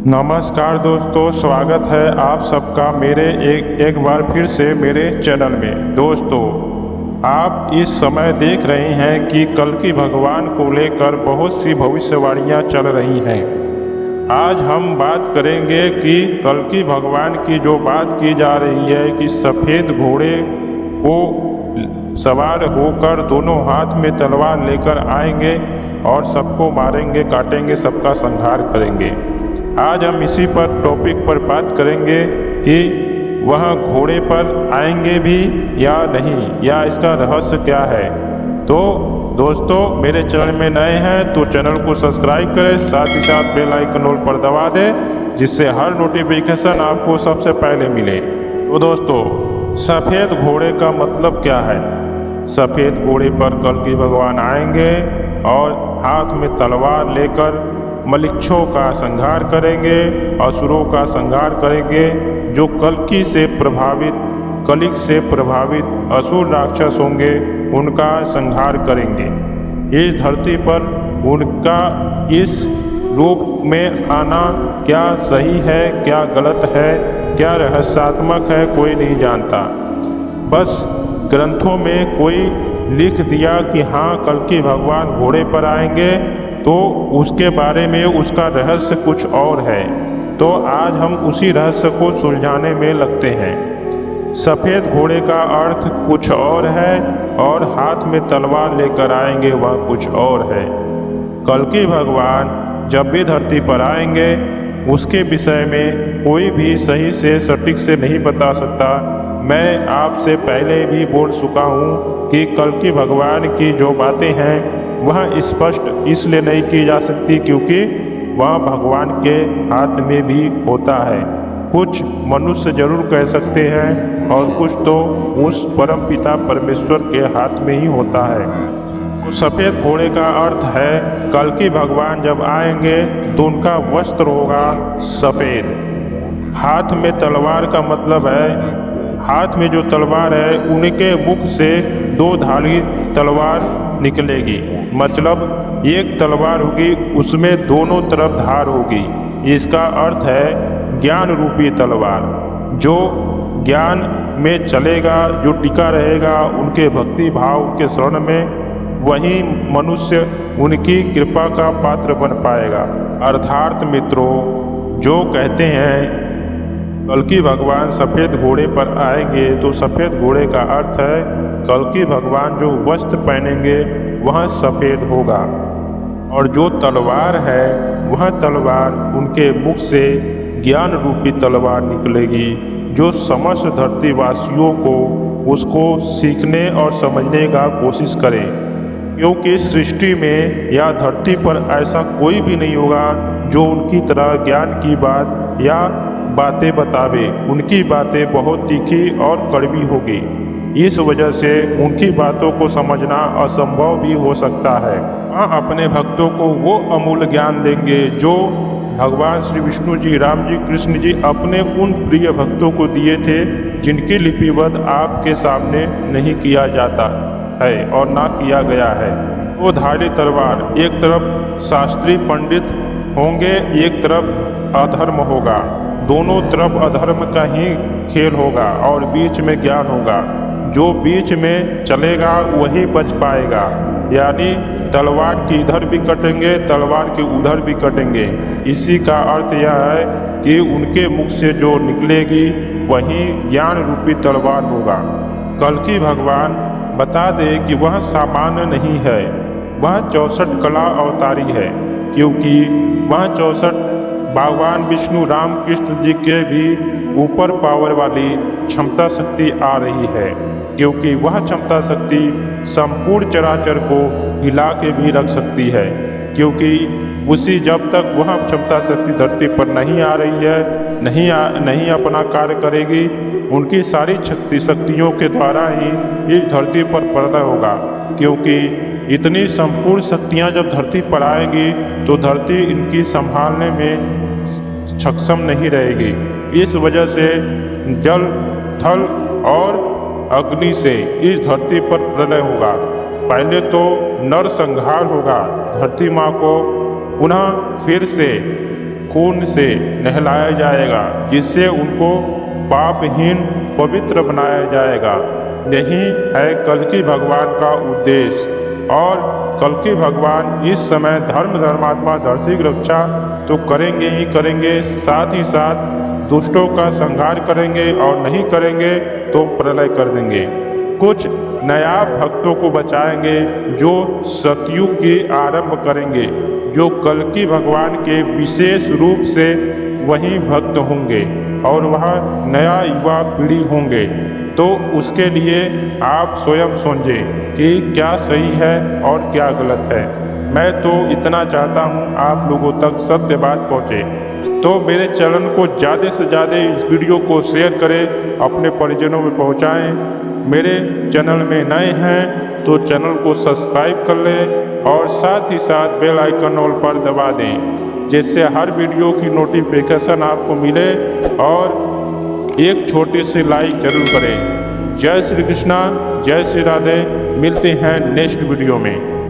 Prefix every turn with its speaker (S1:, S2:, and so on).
S1: नमस्कार दोस्तों, स्वागत है आप सबका मेरे एक बार फिर से मेरे चैनल में। दोस्तों, आप इस समय देख रहे हैं कि कल्कि भगवान को लेकर बहुत सी भविष्यवाणियां चल रही हैं। आज हम बात करेंगे कि कल्कि भगवान की जो बात की जा रही है कि सफ़ेद घोड़े को सवार होकर दोनों हाथ में तलवार लेकर आएंगे और सबको मारेंगे, काटेंगे, सबका संहार करेंगे। आज हम इसी पर टॉपिक पर बात करेंगे कि वह घोड़े पर आएंगे भी या नहीं, या इसका रहस्य क्या है। तो दोस्तों, मेरे चैनल में नए हैं तो चैनल को सब्सक्राइब करें, साथ ही साथ बेल आइकन ऑल पर दबा दें, जिससे हर नोटिफिकेशन आपको सबसे पहले मिले। तो दोस्तों, सफ़ेद घोड़े का मतलब क्या है। सफ़ेद घोड़े पर कल्कि भगवान आएंगे और हाथ में तलवार लेकर मलिक्षों का संहार करेंगे, असुरों का संहार करेंगे। जो कल्कि से प्रभावित, कलिक से प्रभावित असुर राक्षस होंगे, उनका संहार करेंगे। इस धरती पर उनका इस रूप में आना क्या सही है, क्या गलत है, क्या रहस्यात्मक है, कोई नहीं जानता। बस ग्रंथों में कोई लिख दिया कि हाँ, कल्कि भगवान घोड़े पर आएंगे, तो उसके बारे में उसका रहस्य कुछ और है। तो आज हम उसी रहस्य को सुलझाने में लगते हैं। सफ़ेद घोड़े का अर्थ कुछ और है और हाथ में तलवार लेकर आएंगे वह कुछ और है। कल्कि भगवान जब भी धरती पर आएंगे, उसके विषय में कोई भी सही से सटीक से नहीं बता सकता। मैं आपसे पहले भी बोल चुका हूँ कि कल्कि भगवान की जो बातें हैं वह स्पष्ट इसलिए नहीं की जा सकती क्योंकि वह भगवान के हाथ में भी होता है। कुछ मनुष्य जरूर कह सकते हैं और कुछ तो उस परम पिता परमेश्वर के हाथ में ही होता है। तो सफ़ेद घोड़े का अर्थ है कल्कि भगवान जब आएंगे तो उनका वस्त्र होगा सफ़ेद। हाथ में तलवार का मतलब है, हाथ में जो तलवार है उनके मुख से दो धारी तलवार निकलेगी। मतलब एक तलवार होगी, उसमें दोनों तरफ धार होगी। इसका अर्थ है ज्ञान रूपी तलवार। जो ज्ञान में चलेगा, जो टिका रहेगा उनके भक्ति भाव के शरण में, वही मनुष्य उनकी कृपा का पात्र बन पाएगा। अर्थात मित्रों, जो कहते हैं कल्कि भगवान सफ़ेद घोड़े पर आएंगे, तो सफ़ेद घोड़े का अर्थ है कल्कि भगवान जो वस्त्र पहनेंगे वह सफ़ेद होगा, और जो तलवार है वह तलवार उनके मुख से ज्ञान रूपी तलवार निकलेगी, जो समस्त धरतीवासियों को उसको सीखने और समझने का कोशिश करें। क्योंकि सृष्टि में या धरती पर ऐसा कोई भी नहीं होगा जो उनकी तरह ज्ञान की बात या बातें बतावे। उनकी बातें बहुत तीखी और कड़वी होगी। इस वजह से उनकी बातों को समझना असंभव भी हो सकता है। वह अपने भक्तों को वो अमूल्य ज्ञान देंगे जो भगवान श्री विष्णु जी, राम जी, कृष्ण जी अपने उन प्रिय भक्तों को दिए थे, जिनकी लिपिबद्ध आपके सामने नहीं किया जाता है और ना किया गया है। वो धारी तलवार, एक तरफ शास्त्री पंडित होंगे, एक तरफ अधर्म होगा। दोनों तरफ अधर्म का ही खेल होगा और बीच में ज्ञान होगा। जो बीच में चलेगा वही बच पाएगा। यानी तलवार के इधर भी कटेंगे, तलवार के उधर भी कटेंगे। इसी का अर्थ यह है कि उनके मुख से जो निकलेगी वही ज्ञान रूपी तलवार होगा। कल्कि भगवान बता दे कि वह सामान्य नहीं है, वह 64 कला अवतारी है। क्योंकि वह 64 भगवान विष्णु, राम, कृष्ण जी के भी ऊपर पावर वाली क्षमता शक्ति आ रही है। क्योंकि वह क्षमता शक्ति संपूर्ण चराचर को हिला के भी रख सकती है। क्योंकि उसी जब तक वह क्षमता शक्ति धरती पर नहीं आ रही है, नहीं अपना कार्य करेगी, उनकी सारी शक्तियों के द्वारा ही इस धरती पर प्रलय होगा। क्योंकि इतनी संपूर्ण शक्तियाँ जब धरती पर आएंगी तो धरती इनकी संभालने में सक्षम नहीं रहेगी। इस वजह से जल, थल और अग्नि से इस धरती पर प्रलय होगा। पहले तो नर संहार होगा, धरती माँ को पुनः फिर से खून से नहलाया जाएगा, जिससे उनको पापहीन पवित्र बनाया जाएगा। यही है कल्कि भगवान का उद्देश्य। और कल्कि भगवान इस समय धर्मात्मा धरती की रक्षा तो करेंगे ही करेंगे, साथ ही साथ दुष्टों का संहार करेंगे, और नहीं करेंगे तो प्रलय कर देंगे। कुछ नया भक्तों को बचाएंगे जो सतयुग की आरंभ करेंगे, जो कल्कि भगवान के विशेष रूप से वही भक्त होंगे, और वह नया युवा पीढ़ी होंगे। तो उसके लिए आप स्वयं समझें कि क्या सही है और क्या गलत है। मैं तो इतना चाहता हूँ आप लोगों तक सत्य बात पहुँचे। तो मेरे चैनल को ज़्यादा से ज़्यादा इस वीडियो को शेयर करें, अपने परिजनों में पहुँचाएँ। मेरे चैनल में नए हैं तो चैनल को सब्सक्राइब कर लें, और साथ ही साथ बेल आइकन ऑल पर दबा दें, जिससे हर वीडियो की नोटिफिकेशन आपको मिले। और एक छोटी सी लाइक जरूर करें। जय श्री कृष्णा, जय श्री राधे। मिलते हैं नेक्स्ट वीडियो में।